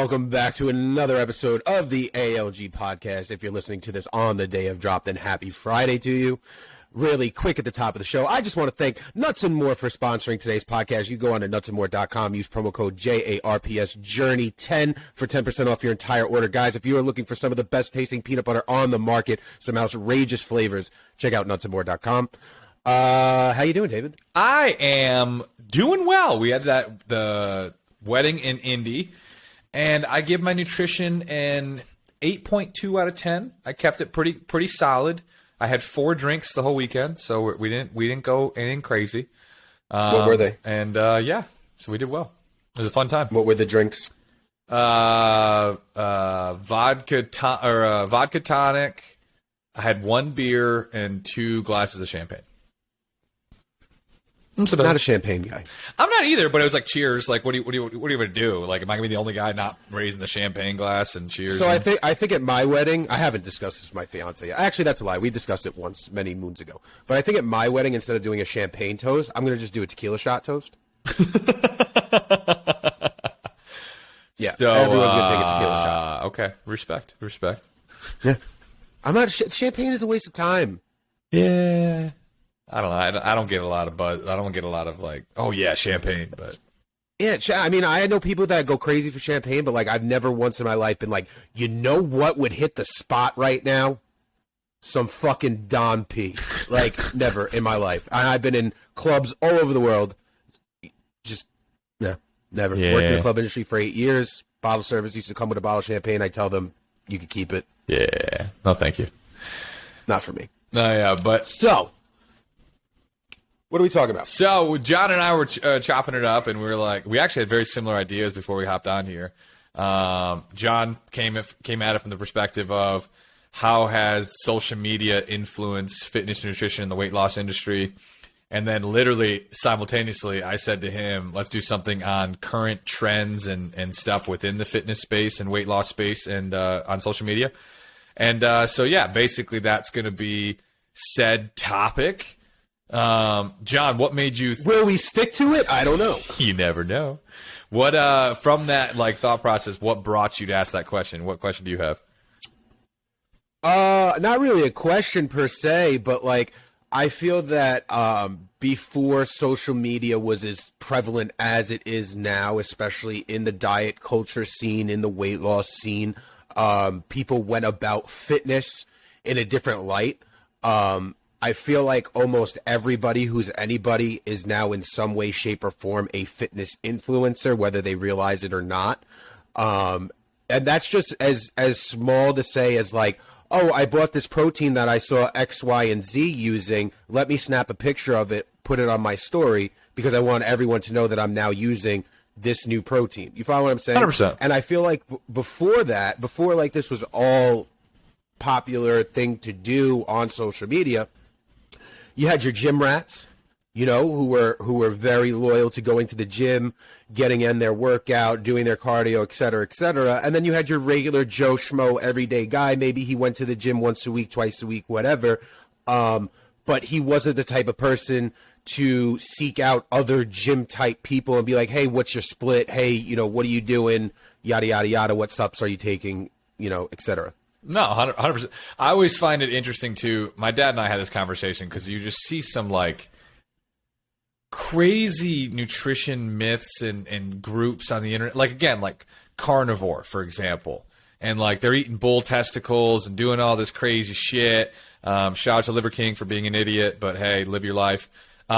welcome back to another episode of the ALG podcast. If you're listening to this on the day of drop, then happy Friday to you. Really quick at the top of the show, I just want to thank Nuts and More for sponsoring today's podcast. You go on to nutsandmore.com, use promo code JARPS Journey10 for 10% off your entire order. Guys, if you are looking for some of the best tasting peanut butter on the market, some outrageous flavors, check out nutsandmore.com. How you doing, David? I am doing well. We had the wedding in Indy, and I give my nutrition an 8.2 out of 10. I kept it pretty solid. I had 4 drinks the whole weekend, so we didn't go anything crazy. What were they? And so we did well. It was a fun time. What were the drinks? Vodka tonic. I had 1 beer and 2 glasses of champagne. I'm not a champagne guy. I'm not either, but it was like cheers. Like, what are you going to do? Like, am I going to be the only guy not raising the champagne glass and cheers? So I think at my wedding, I haven't discussed this with my fiance yet. Actually, that's a lie. We discussed it once many moons ago. But I think at my wedding, instead of doing a champagne toast, I'm going to just do a tequila shot toast. Yeah, so, everyone's going to take a tequila shot. Okay, respect. Yeah, I'm not. Champagne is a waste of time. Yeah. I don't know. I don't get a lot of buzz. I don't get a lot of like, oh yeah, champagne. But yeah, I mean, I know people that go crazy for champagne, but like, I've never once in my life been like, you know what would hit the spot right now? Some fucking Don P. Like, never in my life. I've been in clubs all over the world. Just never. Yeah. Worked in the club industry for 8 years. Bottle service used to come with a bottle of champagne. I tell them you could keep it. Yeah, no, thank you. Not for me. No, yeah, but so. What are we talking about? So John and I were chopping it up, and we were like, we actually had very similar ideas before we hopped on here. John came at it from the perspective of how has social media influenced fitness and nutrition in the weight loss industry, and then literally simultaneously, I said to him, let's do something on current trends and stuff within the fitness space and weight loss space and on social media. And so yeah, basically that's going to be said topic. John, what made you will we stick to it? I don't know. You never know. What from that like thought process, what brought you to ask that question? What question do you have? Not really a question per se, but like I feel that before social media was as prevalent as it is now, especially in the diet culture scene, in the weight loss scene, people went about fitness in a different light. I feel like almost everybody who's anybody is now in some way, shape, or form a fitness influencer, whether they realize it or not. And that's just as small to say as like, oh, I bought this protein that I saw X, Y, and Z using. Let me snap a picture of it, put it on my story, because I want everyone to know that I'm now using this new protein. You follow what I'm saying? 100%. And I feel like before like this was all popular thing to do on social media, you had your gym rats, you know, who were very loyal to going to the gym, getting in their workout, doing their cardio, et cetera, and then you had your regular Joe Schmo everyday guy. Maybe he went to the gym once a week, twice a week, whatever, but he wasn't the type of person to seek out other gym type people and be like, hey, what's your split? Hey, you know, what are you doing? Yada yada yada. What subs are you taking? You know, et cetera. No, 100%. I always find it interesting, too. My dad and I had this conversation because you just see some, like, crazy nutrition myths and groups on the internet. Like, again, like carnivore, for example. And, like, they're eating bull testicles and doing all this crazy shit. Shout out to Liver King for being an idiot, but, hey, live your life. You're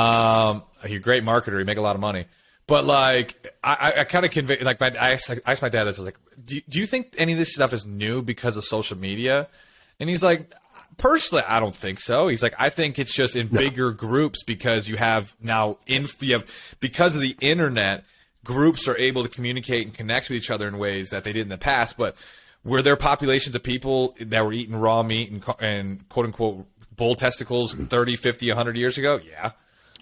a great marketer. You make a lot of money. But, like, I kind of convey, like, I asked my dad this. I was like, do you think any of this stuff is new because of social media? And he's like, personally, I don't think so. He's like, I think it's just in bigger groups because you have now, because of the internet, groups are able to communicate and connect with each other in ways that they did in the past. But were there populations of people that were eating raw meat and quote-unquote bull testicles 30, 50, 100 years ago? Yeah.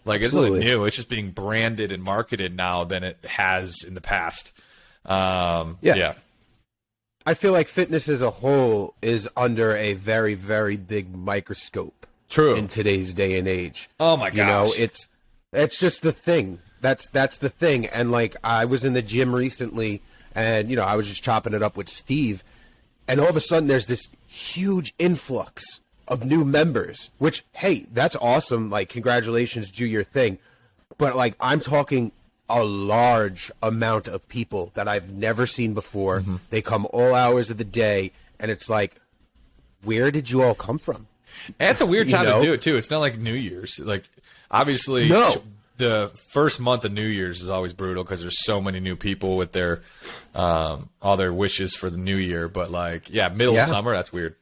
Like, it's nothing new. It's just being branded and marketed now than it has in the past. Yeah. I feel like fitness as a whole is under a very, very big microscope. True. In today's day and age. Oh, my gosh. You know, it's just the thing. That's the thing. And, like, I was in the gym recently, and you know, I was just chopping it up with Steve, and all of a sudden there's this huge influx of new members, which, hey, that's awesome. Like, congratulations, do your thing. But like, I'm talking a large amount of people that I've never seen before. They come all hours of the day, and it's like, where did you all come from? And it's a weird time to do it too. It's not like New Year's. Like, obviously, the first month of New Year's is always brutal because there's so many new people with their all their wishes for the new year. But like, middle of summer, that's weird.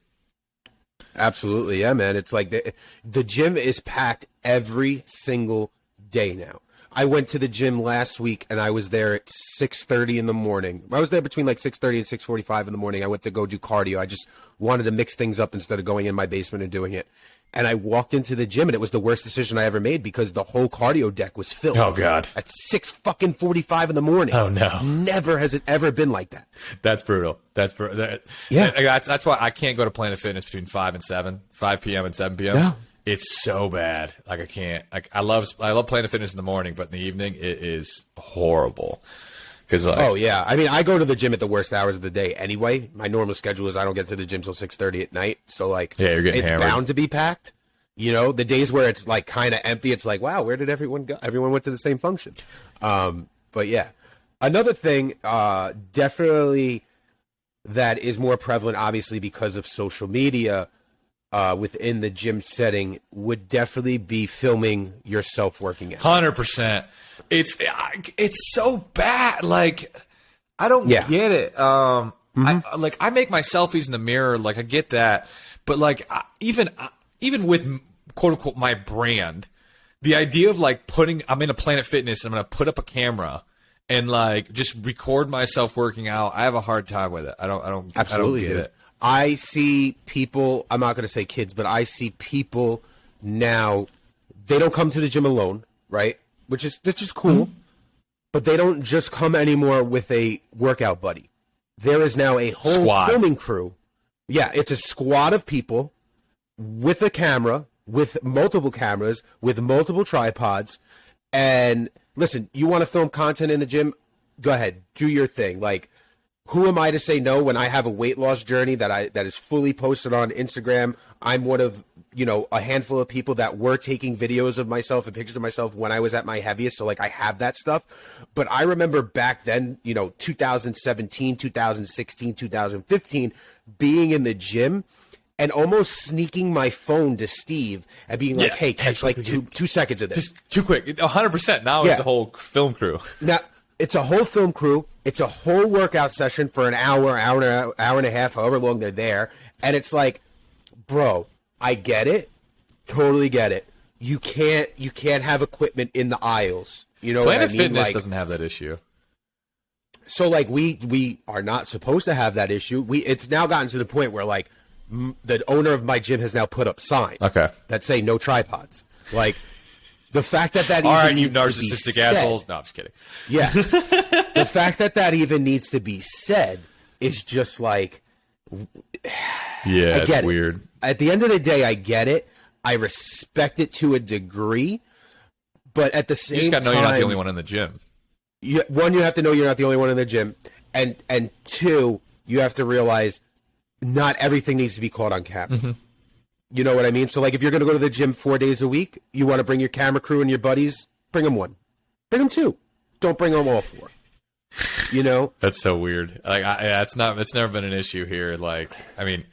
Absolutely, yeah, man. It's like the gym is packed every single day now. I went to the gym last week, and I was there at 6:30 in the morning. I was there between like 6:30 and 6:45 in the morning. I went to go do cardio. I just wanted to mix things up instead of going in my basement and doing it. And I walked into the gym, and it was the worst decision I ever made because the whole cardio deck was filled. Oh God! At 6:45 in the morning. Oh no! Never has it ever been like that. That's brutal. That's brutal. Yeah. That's why I can't go to Planet Fitness between 5 p.m. and 7 p.m. Yeah. It's so bad. Like, I can't. Like, I love Planet Fitness in the morning, but in the evening it is horrible. Cause like, oh yeah, I mean, I go to the gym at the worst hours of the day anyway. My normal schedule is I don't get to the gym till 6:30 at night. So like, yeah, you're getting it's hammered. bound to be packed. You know, the days where it's like kind of empty, it's like, wow, where did everyone go? Everyone went to the same function. But yeah, another thing, definitely that is more prevalent, obviously because of social media. Within the gym setting would definitely be filming yourself working out. 100%. It's so bad. Like, I don't get it. I make my selfies in the mirror. Like, I get that, but like, even with quote unquote my brand, the idea of like I'm in a Planet Fitness and I'm gonna put up a camera and like just record myself working out. I have a hard time with it. I don't Absolutely, I don't get it. I see people, I'm not going to say kids, but I see people now, they don't come to the gym alone, right? Which is cool, but they don't just come anymore with a workout buddy. There is now a whole squad. Filming crew. Yeah, it's a squad of people with a camera, with multiple cameras, with multiple tripods. And listen, you want to film content in the gym? Go ahead, do your thing. Like, who am I to say no when I have a weight loss journey that is fully posted on Instagram? I'm one of, you know, a handful of people that were taking videos of myself and pictures of myself when I was at my heaviest. So like, I have that stuff. But I remember back then, you know, 2017, 2016, 2015, being in the gym and almost sneaking my phone to Steve and being like, hey, catch like 2 seconds of this. Just too quick. 100%. Now it's a whole film crew. Now, it's a whole film crew. It's a whole workout session for an hour and a half, however long they're there. And it's like, bro, I get it. Totally get it. You can't have equipment in the aisles. You know Planet what I mean? Fitness like, doesn't have that issue. So like we are not supposed to have that issue. It's now gotten to the point where like the owner of my gym has now put up signs that say no tripods. Like, the fact that all right, even you needs narcissistic to be said, assholes. No, I'm just kidding. Yeah. The fact that even needs to be said is just like, yeah, I get it's weird. At the end of the day, I get it. I respect it to a degree, but at the same time, you just gotta know you're not the only one in the gym. One, you have to know you're not the only one in the gym, and two, you have to realize not everything needs to be caught on camera. Mm-hmm. You know what I mean? So, like, if you're going to go to the gym 4 days a week, you want to bring your camera crew and your buddies, bring them 1. Bring them 2. Don't bring them all 4. You know? That's so weird. Like, it's never been an issue here. Like, I mean,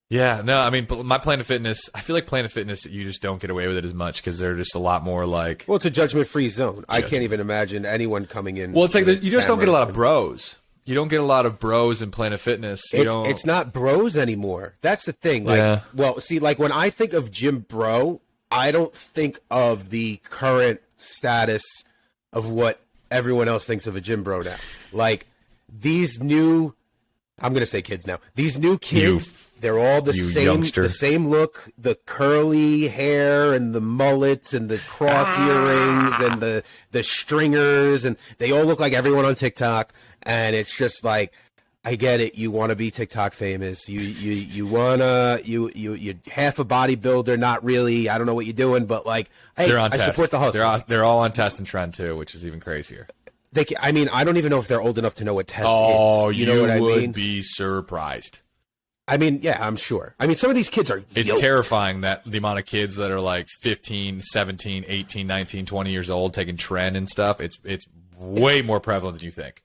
yeah, no, I mean, but my Planet Fitness, I feel like Planet Fitness, you just don't get away with it as much because they're just a lot more like. Well, it's a judgment-free zone. I can't even imagine anyone coming in. Well, it's like you just don't get a lot of bros. You don't get a lot of bros in Planet Fitness. It's not bros anymore. That's the thing. Like, well, see, like when I think of gym bro, I don't think of the current status of what everyone else thinks of a gym bro now. Like these new, I'm going to say kids now. These new kids, they're all the same look, the curly hair and the mullets and the cross earrings and the stringers, and they all look like everyone on TikTok. And it's just like, I get it. You want to be TikTok famous. You half a bodybuilder, not really. I don't know what you're doing, but like, hey, I support the hustle. They're all on Test and Trend too, which is even crazier. I mean, I don't even know if they're old enough to know what test Oh, is. You know what I would mean? be surprised. I mean, yeah, I'm sure. I mean, some of these kids are It's yoked. terrifying that the amount of kids that are like 15, 17, 18, 19, 20 years old taking tren and stuff. It's way more prevalent than you think.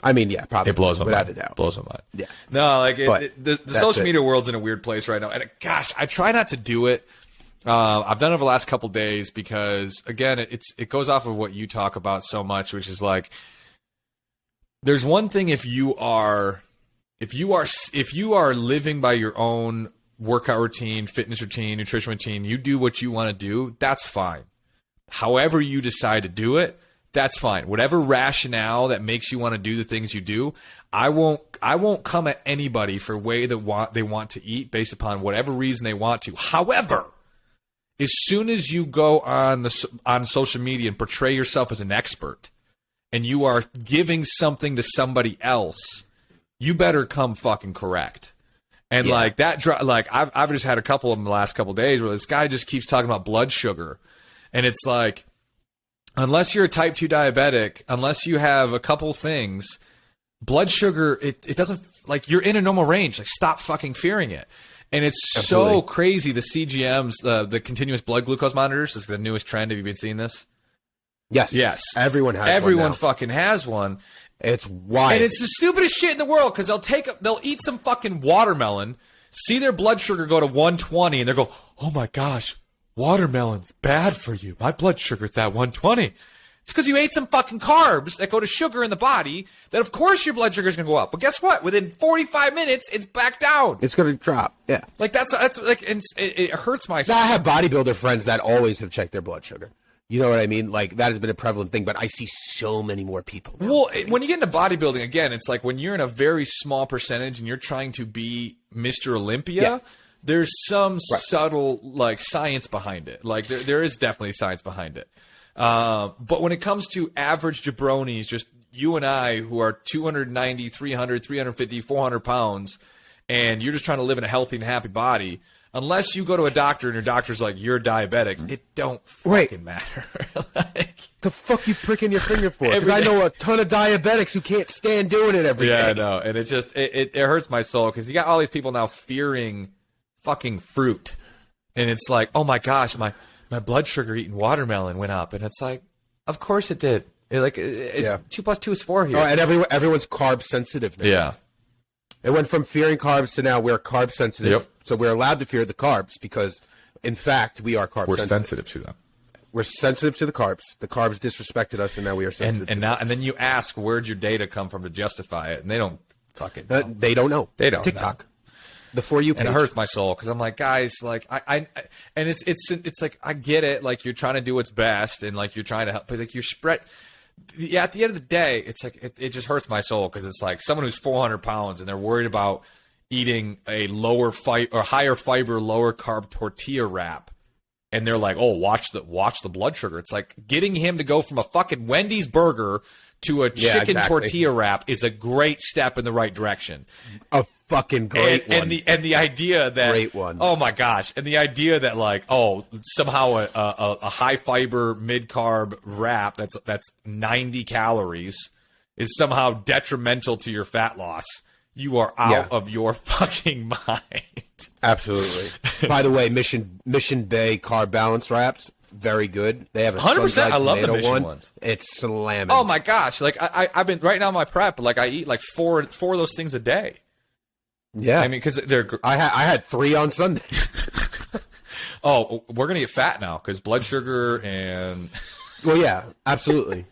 I mean, yeah, probably. It blows my without mind. a doubt. Blows my mind. Yeah. No, like the social it. media world's in a weird place right now. And gosh, I try not to do it. I've done it over the last couple days because again, it goes off of what you talk about so much, which is like, there's one thing if you are living by your own workout routine, fitness routine, nutrition routine, you do what you want to do, that's fine. However you decide to do it, that's fine. Whatever rationale that makes you want to do the things you do, I won't come at anybody for way that they want to eat based upon whatever reason they want to. However, as soon as you go on social media and portray yourself as an expert and you are giving something to somebody else, you better come fucking correct. And like that, like I've just had a couple of them the last couple of days where this guy just keeps talking about blood sugar. And it's like, unless you're a type 2 diabetic, unless you have a couple things, blood sugar, it doesn't, like, you're in a normal range. Like, stop fucking fearing it. And it's so crazy. The CGMs, the continuous blood glucose monitors, is the newest trend. Have you been seeing this? Yes. Everyone has Everyone one now. fucking has one. It's wild. And it's the stupidest shit in the world because they'll eat some fucking watermelon, see their blood sugar go to 120, and they'll go, oh my gosh, watermelon's bad for you. My blood sugar's at 120. It's because you ate some fucking carbs that go to sugar in the body, that of course your blood sugar's going to go up. But guess what? Within 45 minutes, it's back down. It's going to drop. Yeah. Like, that's like, it hurts my Now, I have bodybuilder friends that always have checked their blood sugar. You know what I mean? Like, that has been a prevalent thing, but I see so many more people now. Well, when you get into bodybuilding, again, it's like when you're in a very small percentage and you're trying to be Mr. Olympia, there's some subtle, like, science behind it. Like, there is definitely science behind it. But when it comes to average jabronis, just you and I who are 290, 300, 350, 400 pounds, and you're just trying to live in a healthy and happy body, unless you go to a doctor and your doctor's like, you're diabetic, it don't fucking matter. Like, the fuck you pricking your finger for? Because I know a ton of diabetics who can't stand doing it every day. Yeah, I know. And it just, it hurts my soul because you got all these people now fearing fucking fruit. And it's like, oh my gosh, my blood sugar eating watermelon went up. And it's like, of course it did. It's 2 + 2 is 4 here. Oh, and everyone's carb sensitive now. Yeah. It went from fearing carbs to now we're carb sensitive. Yep. So we're allowed to fear the carbs because, in fact, we are carb We're sensitive. sensitive to them. We're sensitive to the carbs. The carbs disrespected us, and now we are sensitive. And then you ask, where'd your data come from to justify it? And they don't fucking know. They don't know. They don't TikTok. The For You page. And it hurts my soul because I'm like, guys, like I and it's like, I get it, like you're trying to do what's best and like you're trying to help, but like you're spread. Yeah, at the end of the day, it's like it just hurts my soul because it's like someone who's 400 pounds and they're worried about eating a higher fiber, lower carb tortilla wrap, and they're like, oh, watch the blood sugar. It's like getting him to go from a fucking Wendy's burger to a chicken tortilla wrap is a great step in the right direction. A fucking great one. And the idea that, great one. Oh my gosh. And the idea that like, oh, somehow a high fiber mid carb wrap that's 90 calories is somehow detrimental to your fat loss. You are out of your fucking mind. Absolutely. By the way, Mission Bay carb balance wraps, very good. They have a 100%. I love the Mission ones. It's slamming. Oh my gosh! Like I've been right now in my prep. Like I eat like four of those things a day. Yeah, I mean, because they're. I had 3 on Sunday. Oh, we're gonna get fat now because blood sugar and. Well, yeah, absolutely.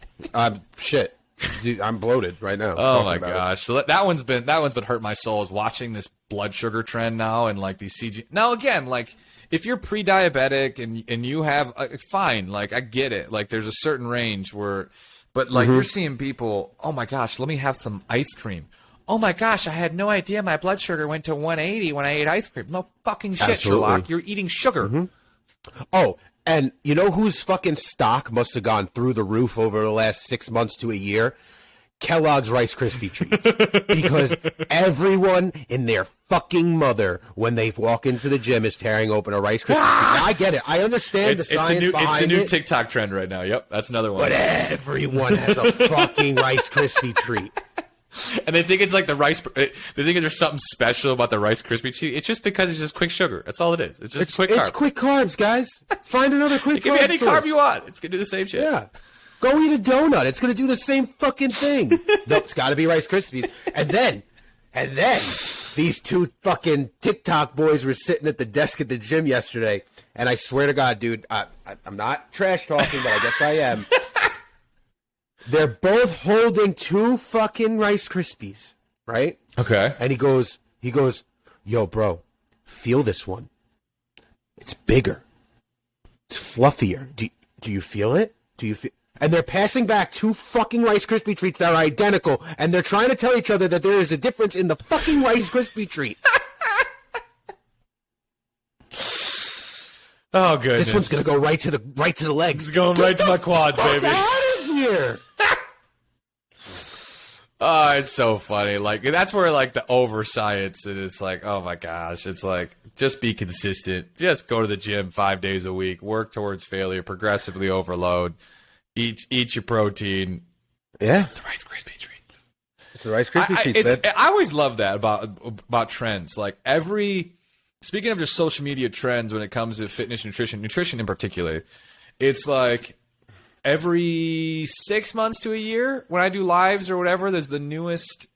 Shit, dude, I'm bloated right now. Oh my gosh! So that one's been hurt my soul is watching this blood sugar trend now and like these CG. Now again, like if you're pre-diabetic and you have fine, like I get it. Like there's a certain range where, but like you're seeing people. Oh my gosh! Let me have some ice cream. Oh my gosh, I had no idea my blood sugar went to 180 when I ate ice cream. No fucking shit, Absolutely. Sherlock. You're eating sugar. Oh, and you know whose fucking stock must have gone through the roof over the last 6 months to a year? Kellogg's Rice Krispie treats because everyone in their fucking mother, when they walk into the gym, is tearing open a Rice Krispie treat. Now, I get it. I understand the science behind it. It's the new TikTok trend right now. Yep, that's another one. But everyone has a fucking Rice Krispie treat. And they think it's like they think there's something special about the Rice Krispie treat. It's just because it's just quick sugar. That's all it is. It's just quick carbs. It's quick carbs, guys. Find another quick carb. It can be any carb you want. It's going to do the same shit. Yeah. Go eat a donut. It's going to do the same fucking thing. No, it's got to be Rice Krispies. And then, these two fucking TikTok boys were sitting at the desk at the gym yesterday, and I swear to God, dude, I'm not trash talking, but I guess I am. They're both holding two fucking Rice Krispies, right? Okay. And he goes, yo, bro, feel this one. It's bigger. It's fluffier. Do you feel it? And they're passing back two fucking Rice Krispie treats that are identical, and they're trying to tell each other that there is a difference in the fucking Rice Krispie treat. Oh, goodness. This one's gonna go right to the legs. It's going right to my quads, baby. Get out of here! Oh, it's so funny. Like, that's where, like, the over-science, and it's like, oh, my gosh. It's like, just be consistent. Just go to the gym 5 days a week. Work towards failure. Progressively overload. Eat your protein. Yeah. It's the Rice Krispie treats. It's the Rice Krispie treats, man. I always love that about trends. Like, speaking of just social media trends when it comes to fitness, nutrition in particular, it's like, every 6 months to a year when I do lives or whatever, there's the newest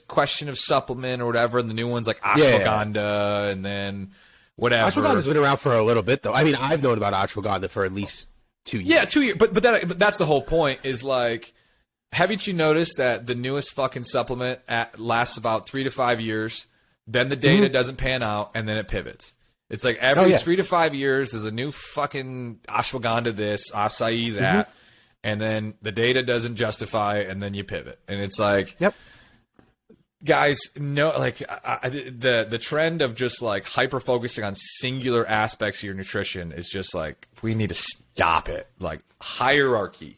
question of supplement or whatever, and the new one's like ashwagandha and then whatever. Ashwagandha's been around for a little bit though. I mean, I've known about ashwagandha for at least 2 years. Yeah, 2 years. But that's the whole point is like, haven't you noticed that the newest fucking supplement lasts about 3 to 5 years, then the data doesn't pan out, and then it pivots. It's like every 3 to 5 years, there's a new fucking ashwagandha this, acai that, and then the data doesn't justify, and then you pivot. And it's like, guys, no, like the trend of just like hyper focusing on singular aspects of your nutrition is just like, we need to stop it. Like hierarchy.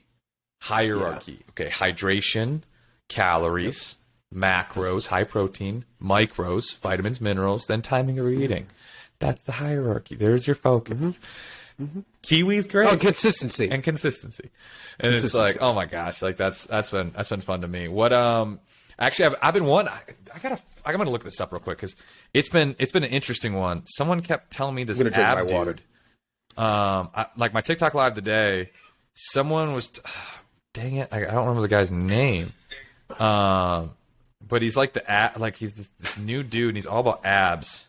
Okay, hydration, calories, macros, high protein, micros, vitamins, minerals, then timing of eating. That's the hierarchy. There's your focus. Kiwi's great. Oh, consistency. And it's like, oh my gosh, like that's been fun to me. What actually I've been one. I'm gonna look this up real quick because it's been an interesting one. Someone kept telling me this ab dude. Like my TikTok live today, someone was dang it, I don't remember the guy's name. But he's like he's this new dude and he's all about abs.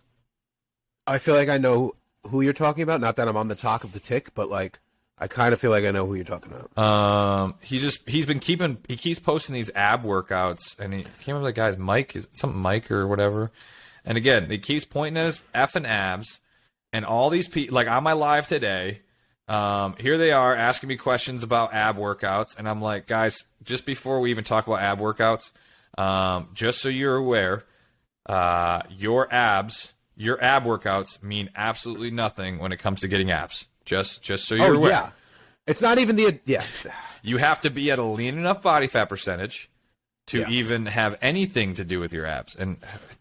I feel like I know who you're talking about. Not that I'm on the talk of the tick, but like I kind of feel like I know who you're talking about. He keeps posting these ab workouts, and I can't remember the guy's Mike, is something Mike or whatever. And again, he keeps pointing at his effing abs, and all these people, like on my live today, here they are asking me questions about ab workouts, and I'm like, guys, just before we even talk about ab workouts, just so you're aware, your ab workouts mean absolutely nothing when it comes to getting abs. Just so you're aware. Yeah. It's not even You have to be at a lean enough body fat percentage to even have anything to do with your abs. And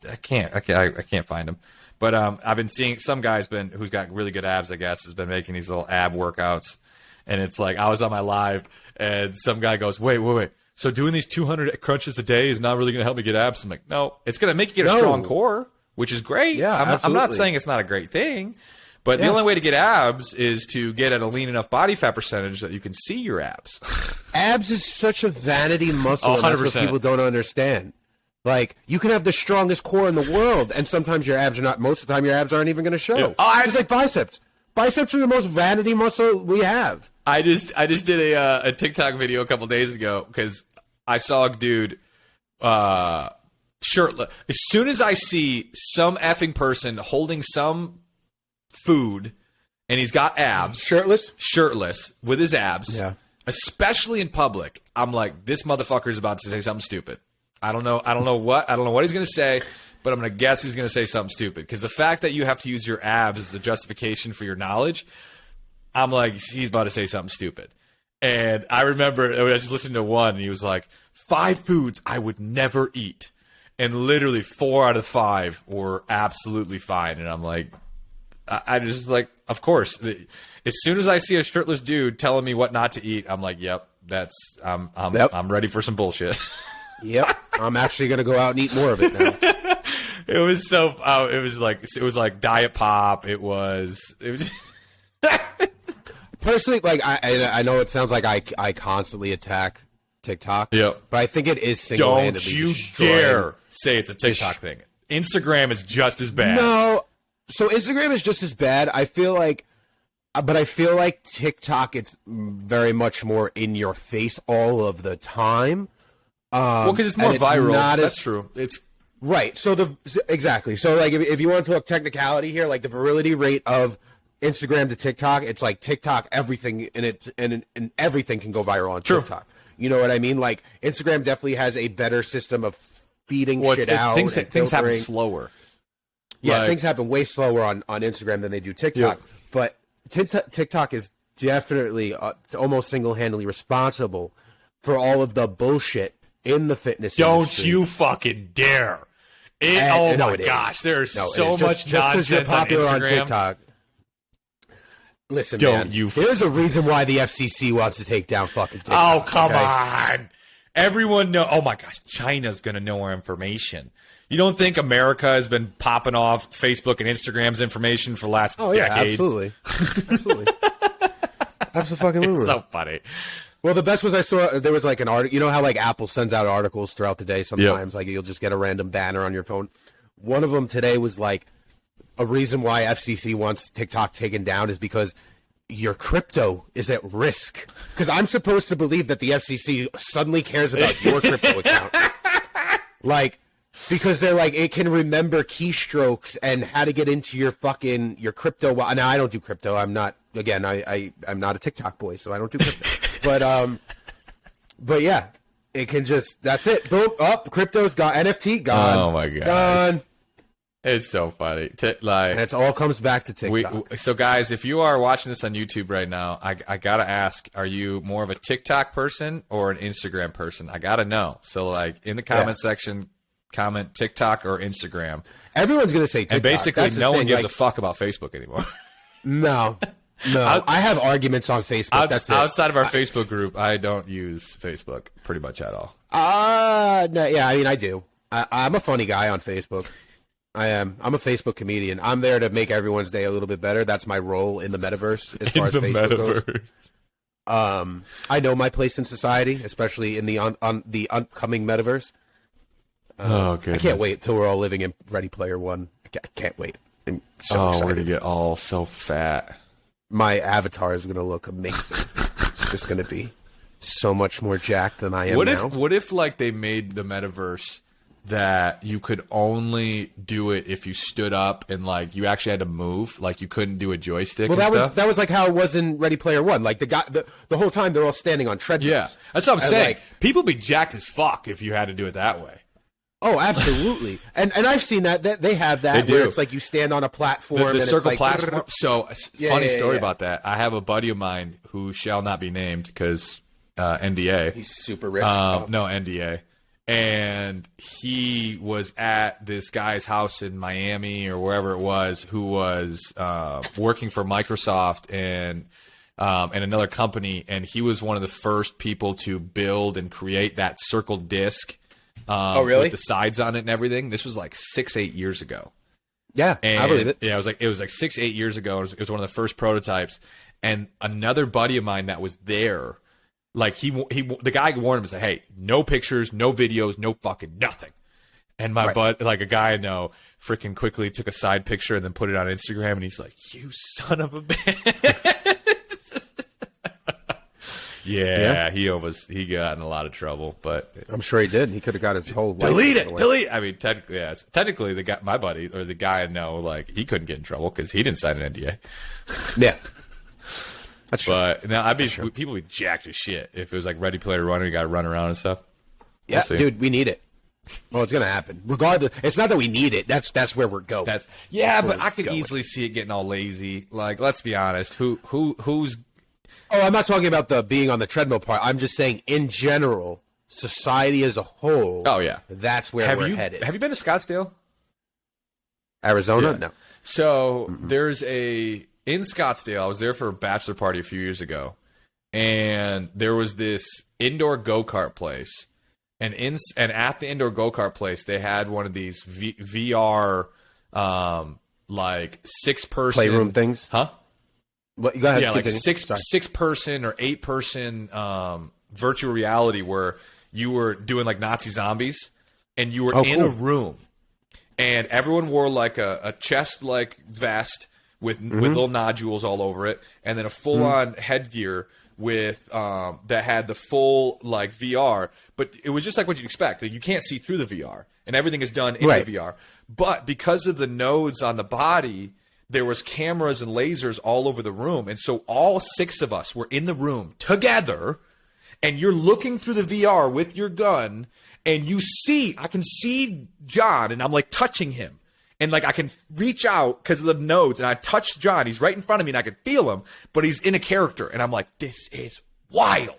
I can't find them. But I've been seeing some guy's who's got really good abs, I guess, has been making these little ab workouts. And it's like, I was on my live and some guy goes, wait. So doing these 200 crunches a day is not really going to help me get abs? I'm like, no, it's going to make you get a strong core, which is great. Yeah, I'm not saying it's not a great thing. But the only way to get abs is to get at a lean enough body fat percentage that you can see your abs. Abs is such a vanity muscle, and that's what people don't understand. Like, you can have the strongest core in the world, and sometimes your abs are not, most of the time your abs aren't even going to show. Yeah. Just like biceps. Biceps are the most vanity muscle we have. I just did a TikTok video a couple days ago because I saw a dude shirtless. As soon as I see some effing person holding some food and he's got abs, shirtless with his abs, especially in public, I'm like, this motherfucker's about to say something stupid. I don't know what he's gonna say, but I'm gonna guess he's gonna say something stupid because the fact that you have to use your abs as a justification for your knowledge, I'm like, he's about to say something stupid. And I remember I was just listening to one, and he was like, 5 foods I would never eat. And literally 4 out of 5 were absolutely fine. And I'm like, I just like, of course. As soon as I see a shirtless dude telling me what not to eat, I'm like, yep, I'm ready for some bullshit. Yep, I'm actually gonna go out and eat more of it now. It was so. It was like diet pop. It was. Personally, like I know it sounds like I constantly attack TikTok. Yep. But I think it is single-handedly Don't you destroying. dare say it's a TikTok thing. Instagram is just as bad. No. So Instagram is just as bad. I feel like TikTok, it's very much more in your face all of the time. Well, because it's more viral. That's true. It's right. So exactly. So like if you want to talk technicality here, like the virility rate of Instagram to TikTok, it's like TikTok, everything and everything can go viral on TikTok. You know what I mean? Like Instagram definitely has a better system of feeding shit out. Things happen slower. Yeah, like, things happen way slower on Instagram than they do TikTok. Yeah. But TikTok is definitely almost single-handedly responsible for all of the bullshit in the fitness industry. Don't you fucking dare. Oh my gosh, there's so much nonsense you're popular on Instagram. TikTok. Listen, man, there's a reason why the FCC wants to take down fucking TikTok. Oh, come on. Everyone know. Oh my gosh, China's going to know our information. You don't think America has been popping off Facebook and Instagram's information for the last decade? Yeah, absolutely. Absolutely. Absolutely. It's so funny. Well, the best was I saw there was like an article. You know how like Apple sends out articles throughout the day sometimes? Yep. Like you'll just get a random banner on your phone. One of them today was like a reason why FCC wants TikTok taken down is because your crypto is at risk. Because I'm supposed to believe that the FCC suddenly cares about your crypto account. Like, because they're like, it can remember keystrokes and how to get into your crypto. Now, I don't do crypto. I'm not, again, I'm not a TikTok boy, so I don't do crypto. But yeah, it can just, that's it. Boom, up, crypto's gone, NFT gone. Oh my God. Gone. It's so funny. And it all comes back to TikTok. So guys, if you are watching this on YouTube right now, I got to ask, are you more of a TikTok person or an Instagram person? I got to know. So like in the comment section, comment TikTok or Instagram. Everyone's going to say TikTok. And basically no one gives a fuck about Facebook anymore. No. I have arguments on Facebook. That's it. Outside of our Facebook group, I don't use Facebook pretty much at all. No, yeah, I mean, I do. I'm a funny guy on Facebook. I am. I'm a Facebook comedian. I'm there to make everyone's day a little bit better. That's my role in the metaverse as far as Facebook goes. I know my place in society, especially in the the upcoming metaverse. Oh, goodness. I can't wait till we're all living in Ready Player One. I can't wait. I'm so excited. We're gonna get all so fat. My avatar is gonna look amazing. It's just gonna be so much more jacked than I am now. What if like they made the metaverse that you could only do it if you stood up and like you actually had to move, like you couldn't do a joystick? Well, that was like how it was in Ready Player One. Like the whole time they're all standing on treadmills. Yeah, that's what I'm saying. Like, people be jacked as fuck if you had to do it that way. Oh, absolutely. and I've seen that they have that where it's like you stand on a platform. The and circle it's like, platform. So funny story about that. I have a buddy of mine who shall not be named because NDA. He's super rich. No, NDA. And he was at this guy's house in Miami or wherever it was, who was working for Microsoft and another company, and he was one of the first people to build and create that circle disc. Oh, really? With the sides on it and everything. This was like 6-8 years ago. Yeah, and, I believe it. Yeah, it was like 6-8 years ago. It was one of the first prototypes, and another buddy of mine that was there. Like the guy warned him and said, "Hey, no pictures, no videos, no fucking nothing." And my bud, like a guy I know, freaking quickly took a side picture and then put it on Instagram, and he's like, "You son of a bitch!" yeah, he got in a lot of trouble, but I'm sure he did. He could have got his whole life. Delete. I mean, technically, yes. Technically, my buddy or the guy I know, like he couldn't get in trouble because he didn't sign an NDA. Yeah. That's true. But now people be jacked as shit if it was like Ready Player One, you got to run around and stuff. Yeah, dude, we need it. Well, it's gonna happen. Regardless, it's not that we need it. That's where we're going. But I could easily see it getting all lazy. Like, let's be honest. Who's Oh, I'm not talking about the being on the treadmill part. I'm just saying, in general, society as a whole. Oh yeah, that's where we're headed. Have you been to Scottsdale, Arizona? Yeah. No. So there's in Scottsdale. I was there for a bachelor party a few years ago, and there was this indoor go-kart place, and at the indoor go-kart place they had one of these VR like 6-person playroom things, huh? What, go ahead. Yeah, like continue. 6-person or 8-person virtual reality where you were doing like Nazi zombies, and you were in a room, and everyone wore like a chest like vest with little nodules all over it, and then a full on headgear with that had the full like VR, but it was just like what you'd expect. Like, you can't see through the VR, and everything is done in the VR. But because of the nodes on the body, there was cameras and lasers all over the room, and so all 6 of us were in the room together, and you're looking through the VR with your gun, and I can see John, and I'm like touching him, and like I can reach out because of the nodes, and I touch John. He's right in front of me, and I can feel him, but he's in a character, and I'm like, this is wild.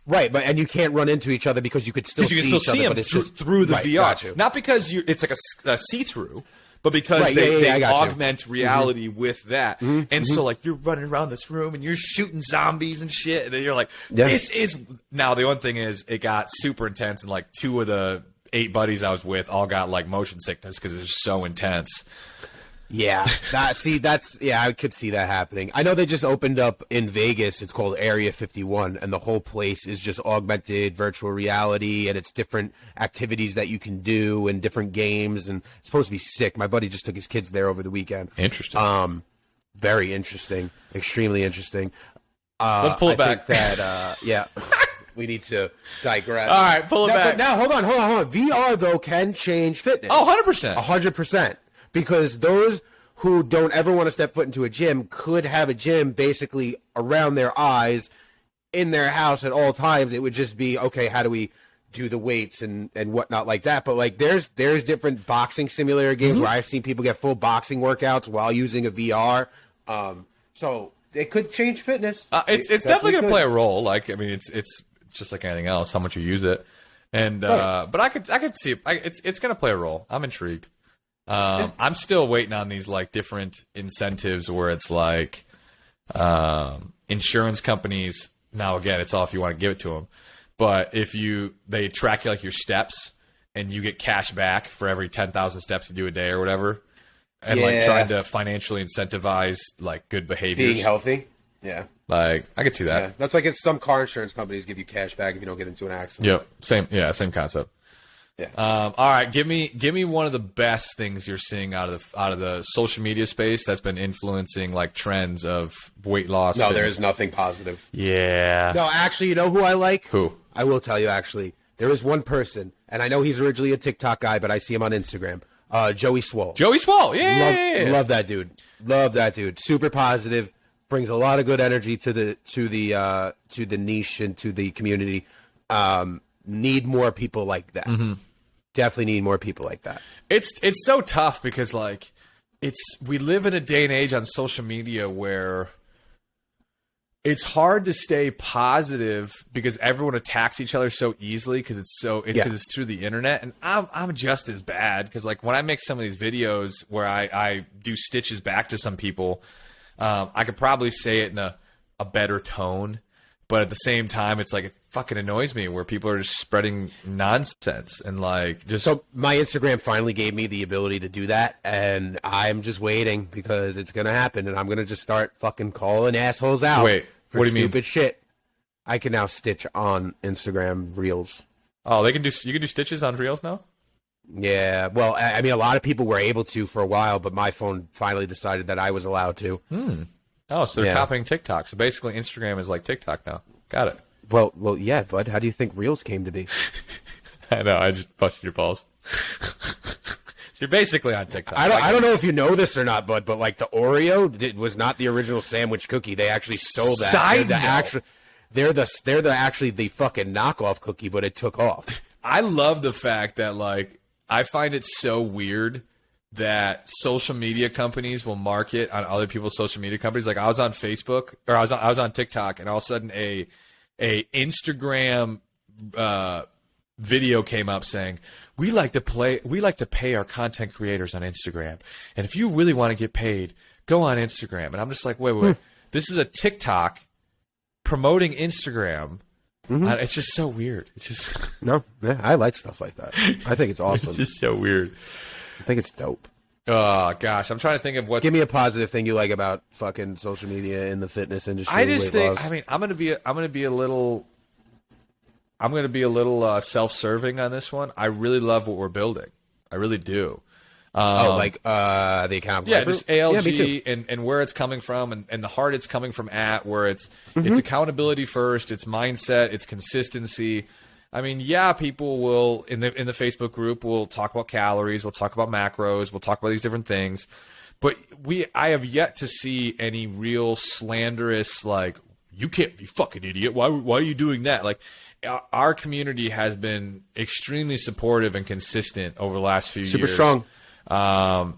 Right, and you can't run into each other because you could still see each other, him but it's just through the VR. Gotcha. Not because it's like a see-through, but because they augment reality with that. And so like you're running around this room and you're shooting zombies and shit, and then you're like, this is... Now the one thing is it got super intense, and like 2 of the 8 buddies I was with all got like motion sickness because it was so intense. Yeah, I could see that happening. I know they just opened up in Vegas. It's called Area 51, and the whole place is just augmented virtual reality, and it's different activities that you can do and different games, and it's supposed to be sick. My buddy just took his kids there over the weekend. Interesting. Very interesting. Extremely interesting. Let's pull it back. Yeah. We need to digress. All right, pull it back. Now, hold on. VR, though, can change fitness. Oh, 100%. 100%. Because those who don't ever want to step foot into a gym could have a gym basically around their eyes in their house at all times. It would just be, okay, how do we do the weights and whatnot like that? But like there's different boxing simulator games where I've seen people get full boxing workouts while using a VR. So it could change fitness. It's definitely going to play a role. Like, I mean, it's just like anything else, how much you use it. And but I could see it's going to play a role. I'm intrigued. I'm still waiting on these like different incentives where it's like insurance companies. Now again, it's all if you want to give it to them, but if they track like your steps and you get cash back for every 10,000 steps you do a day or whatever, and like trying to financially incentivize like good behaviors, being healthy. Yeah, like I could see that. Yeah. That's like some car insurance companies give you cash back if you don't get into an accident. Yep, same concept. Yeah. All right, give me one of the best things you're seeing out of the social media space that's been influencing like trends of weight loss. No, there is nothing positive. Yeah. No, actually, you know who I like? Who? I will tell you. Actually, there is one person, and I know he's originally a TikTok guy, but I see him on Instagram. Joey Swole. Joey Swole. Yeah. Love that dude. Love that dude. Super positive. Brings a lot of good energy to the niche and to the community. Need more people like that. Definitely need more people like that. It's so tough because like we live in a day and age on social media where it's hard to stay positive because everyone attacks each other so easily because it's through the internet. And I'm just as bad because like when I make some of these videos where I do stitches back to some people, I could probably say it in a better tone. But at the same time, it's like it fucking annoys me where people are just spreading nonsense and like just. So my Instagram finally gave me the ability to do that, and I'm just waiting because it's gonna happen, and I'm gonna just start fucking calling assholes out. Wait, for what do you mean? Stupid shit. I can now stitch on Instagram Reels. Oh, you can do stitches on Reels now? Yeah, well, I mean, a lot of people were able to for a while, but my phone finally decided that I was allowed to. Oh, so they're copying TikTok. So basically, Instagram is like TikTok now. Got it. Well, yeah, bud. How do you think Reels came to be? I know. I just busted your balls. So you're basically on TikTok. I don't know if you know this or not, bud, but like the Oreo was not the original sandwich cookie. They actually stole that. They're actually the fucking knockoff cookie, but it took off. I love the fact that like I find it so weird that social media companies will market on other people's social media companies. Like I was on Facebook, or I was on TikTok, and all of a sudden a Instagram video came up saying, we like to pay our content creators on Instagram, and if you really want to get paid, go on Instagram. And I'm just like, wait. This is a TikTok promoting Instagram. It's just so weird. It's just I like stuff like that. I think it's awesome. It's just so weird. I think it's dope. Oh gosh, I'm trying to think of what. Give me a positive thing you like about fucking social media in the fitness industry. I just think. Loss. I mean, I'm gonna be a little self-serving on this one. I really love what we're building. I really do. The account. Yeah, just ALG and where it's coming from and the heart it's coming from at, where it's accountability first, it's mindset, it's consistency. I mean, yeah, people will in the Facebook group will talk about calories, we'll talk about macros, we'll talk about these different things. But I have yet to see any real slanderous, like, you can't be fucking idiot. Why are you doing that? Like, our community has been extremely supportive and consistent over the last few years. Super strong.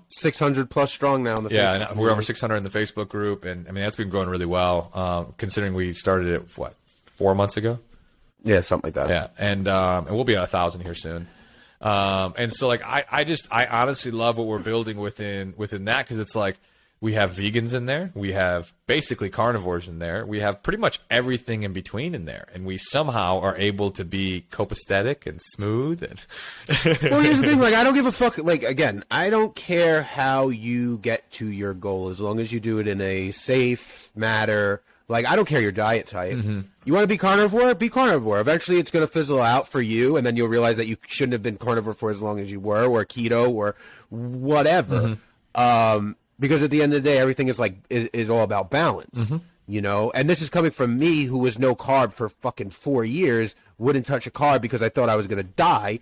600 plus strong now in the Facebook and we're over 600 in the Facebook group, and I mean that's been growing really well, considering we started it 4 months ago. Yeah, something like that. Yeah, and we'll be at 1,000 here soon. And so like I honestly love what we're building within that, because it's like we have vegans in there, we have basically carnivores in there, we have pretty much everything in between in there, and we somehow are able to be copacetic and smooth. And well, here's the thing: like, I don't give a fuck. Like, again, I don't care how you get to your goal as long as you do it in a safe manner. Like, I don't care your diet type. You want to be carnivore? Be carnivore. Eventually, it's going to fizzle out for you, and then you'll realize that you shouldn't have been carnivore for as long as you were, or keto, or whatever. Because at the end of the day, everything is all about balance, you know? And this is coming from me, who was no carb for fucking 4 years, wouldn't touch a carb because I thought I was going to die.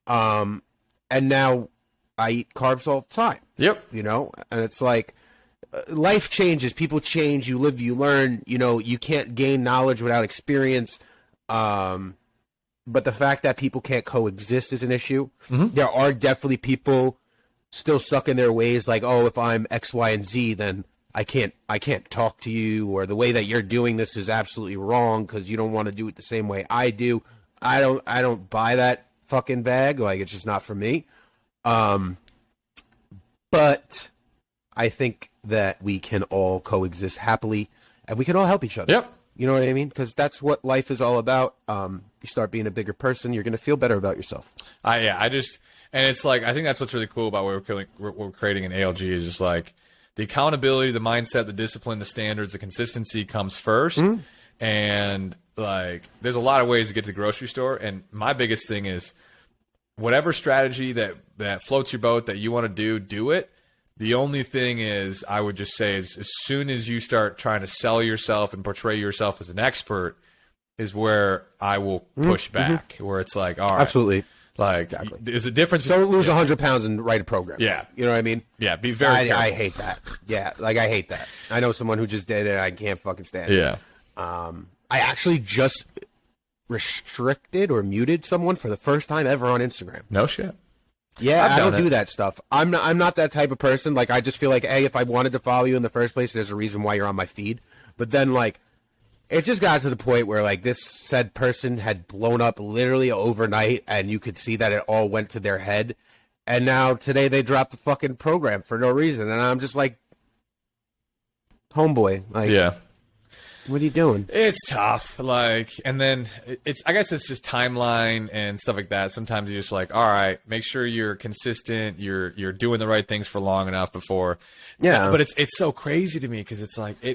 And now I eat carbs all the time. Yep. You know? And it's like, life changes, people change, you live, you learn, you know, you can't gain knowledge without experience. But the fact that people can't coexist is an issue. There are definitely people still stuck in their ways, like, oh, if I'm X, Y, and Z, then I can't talk to you, or the way that you're doing this is absolutely wrong because you don't want to do it the same way I do. I don't buy that fucking bag. Like, it's just not for me. But I think that we can all coexist happily, and we can all help each other. Yep. You know what I mean? Because that's what life is all about. You start being a bigger person, you're going to feel better about yourself. And it's like, I think that's what's really cool about what we're creating in ALG is just like the accountability, the mindset, the discipline, the standards, the consistency comes first. And like, there's a lot of ways to get to the grocery store. And my biggest thing is whatever strategy that floats your boat that you want to do it. The only thing is, I would just say, is as soon as you start trying to sell yourself and portray yourself as an expert is where I will push back, where it's like, all right. Absolutely. Like, exactly. There's a difference. Don't lose 100 pounds and write a program. Yeah. You know what I mean? Yeah, be very careful. I hate that. Yeah, like, I hate that. I know someone who just did it. I can't fucking stand it. Yeah. I actually just restricted or muted someone for the first time ever on Instagram. No shit. Yeah, I don't do that stuff. I'm not that type of person. Like, I just feel like, hey, if I wanted to follow you in the first place, there's a reason why you're on my feed. But then, like, it just got to the point where, like, this said person had blown up literally overnight, and you could see that it all went to their head. And now today they dropped the fucking program for no reason, and I'm just like, homeboy, like, yeah. What are you doing? It's tough, like, and then I guess it's just timeline and stuff like that. Sometimes you're just like, all right, make sure you're consistent, you're doing the right things for long enough before. Yeah. But it's so crazy to me because it's like, I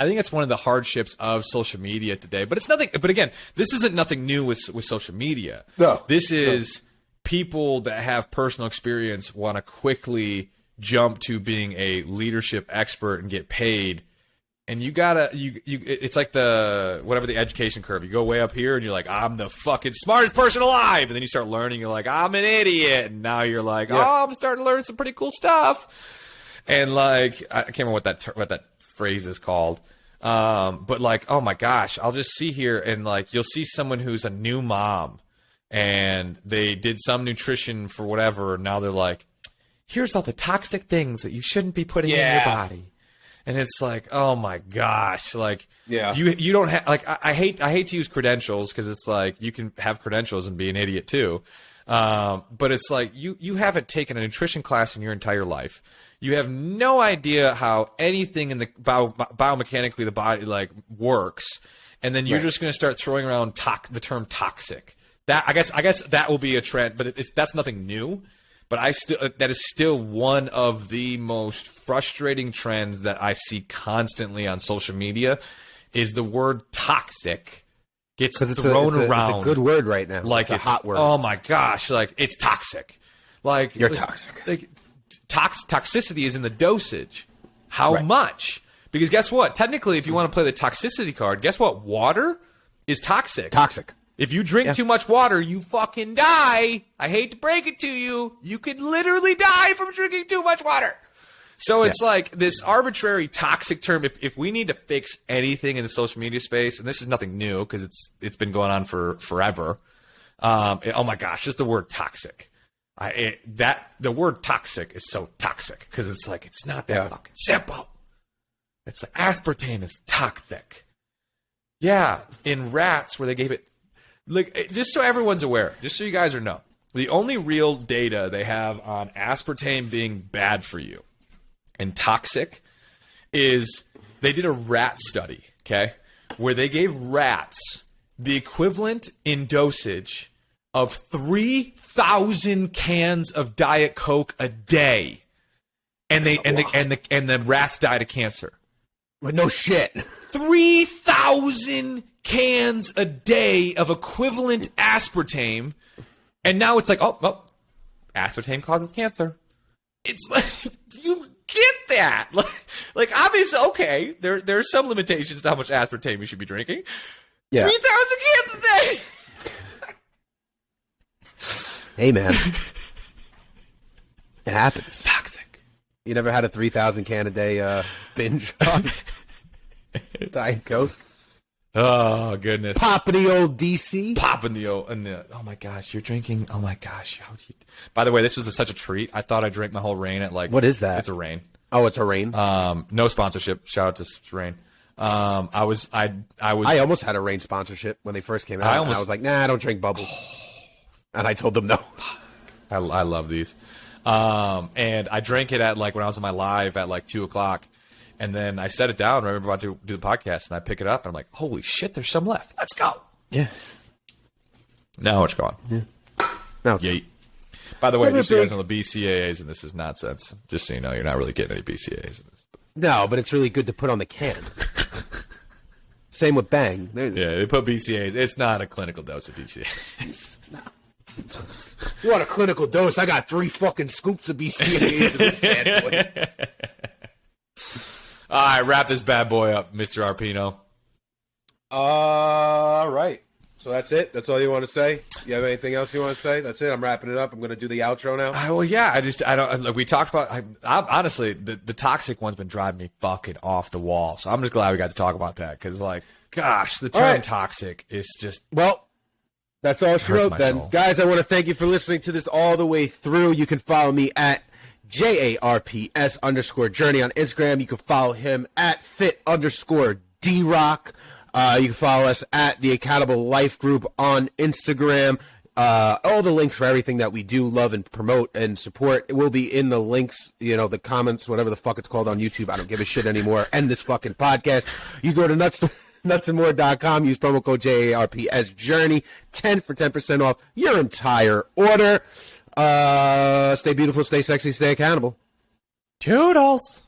think it's one of the hardships of social media today. But it's nothing. But again, this isn't nothing new with social media. No. This is people that have personal experience want to quickly jump to being a leadership expert and get paid. And you gotta, it's like the education curve. You go way up here and you're like, I'm the fucking smartest person alive. And then you start learning, you're like, I'm an idiot. And now you're like, oh, I'm starting to learn some pretty cool stuff. And like, I can't remember what that phrase is called. But like, oh my gosh, I'll just see here and like, you'll see someone who's a new mom and they did some nutrition for whatever. And now they're like, here's all the toxic things that you shouldn't be putting in your body. And it's like, oh my gosh, like, you don't have, like, I hate to use credentials because it's like you can have credentials and be an idiot too. But it's like you haven't taken a nutrition class in your entire life. You have no idea how anything in the biomechanically the body like works, and then you're just going to start throwing around the term toxic. That I guess that will be a trend, but that's nothing new. But that is still one of the most frustrating trends that I see constantly on social media is the word toxic gets thrown around. It's a good word right now. Like it's a hot word. Oh my gosh, like it's toxic. Like you're toxic. Like toxicity is in the dosage. How much? Because guess what? Technically, if you want to play the toxicity card, guess what? Water is toxic. Toxic. If you drink too much water, you fucking die. I hate to break it to you. You could literally die from drinking too much water. So it's like this arbitrary toxic term. If we need to fix anything in the social media space, and this is nothing new because it's been going on for forever. Oh my gosh, just the word toxic. The word toxic is so toxic because it's like it's not that fucking simple. It's like aspartame is toxic. Yeah, in rats where they gave it. Like, just so everyone's aware, just so you guys know, the only real data they have on aspartame being bad for you and toxic is they did a rat study, okay, where they gave rats the equivalent in dosage of 3,000 cans of Diet Coke a day, and the rats died of cancer. But no shit. 3,000 cans a day of equivalent aspartame, and now it's like, oh, aspartame causes cancer. It's like, you get that. Like obviously, okay, there's some limitations to how much aspartame you should be drinking. Yeah. 3,000 cans a day! Hey, man. It happens. Toxic. You never had a 3,000 can a day binge on Diet Coke? Oh, goodness. Popping the old DC. Popping the old. Oh, my gosh. You're drinking. Oh, my gosh. By the way, this was such a treat. I thought I drank my whole Reign at like. What is that? It's a Reign. Oh, it's a Reign? No sponsorship. Shout out to Reign. I almost had a Reign sponsorship when they first came out. And I was like, nah, I don't drink bubbles. And I told them no. I love these. And I drank it at like when I was on my live at like 2:00. And then I set it down right about to do the podcast, and I pick it up, and I'm like, holy shit, there's some left. Let's go. Yeah. Now it's gone. Yeah. Now it's gone. By the way, just so you guys know, the BCAAs, and this is nonsense. Just so you know, you're not really getting any BCAAs in this. No, but it's really good to put on the can. Same with Bang. Yeah, they put BCAAs. It's not a clinical dose of BCAAs. No. You want a clinical dose? I got 3 fucking scoops of BCAAs in this bad boy. All right, wrap this bad boy up, Mr. Arpino. All right. So that's it? That's all you want to say? You have anything else you want to say? That's it? I'm wrapping it up. I'm going to do the outro now. Well, yeah. I don't. Like, we talked about. I honestly, the toxic one's been driving me fucking off the wall. So I'm just glad we got to talk about that because, like, gosh, the term toxic is just. Well, that's all she wrote then. Soul. Guys, I want to thank you for listening to this all the way through. You can follow me at JARPS_journey on Instagram. You can follow him at fit_DRock. You can follow us at the Accountable Life Group on Instagram. All the links for everything that we do, love, and promote and support will be in the links, the comments, whatever the fuck it's called on YouTube. I don't give a shit anymore. End this fucking podcast. You go to nutsandmore.com, use promo code JARPSjourney, 10% off your entire order. Stay beautiful, stay sexy, stay accountable. Toodles.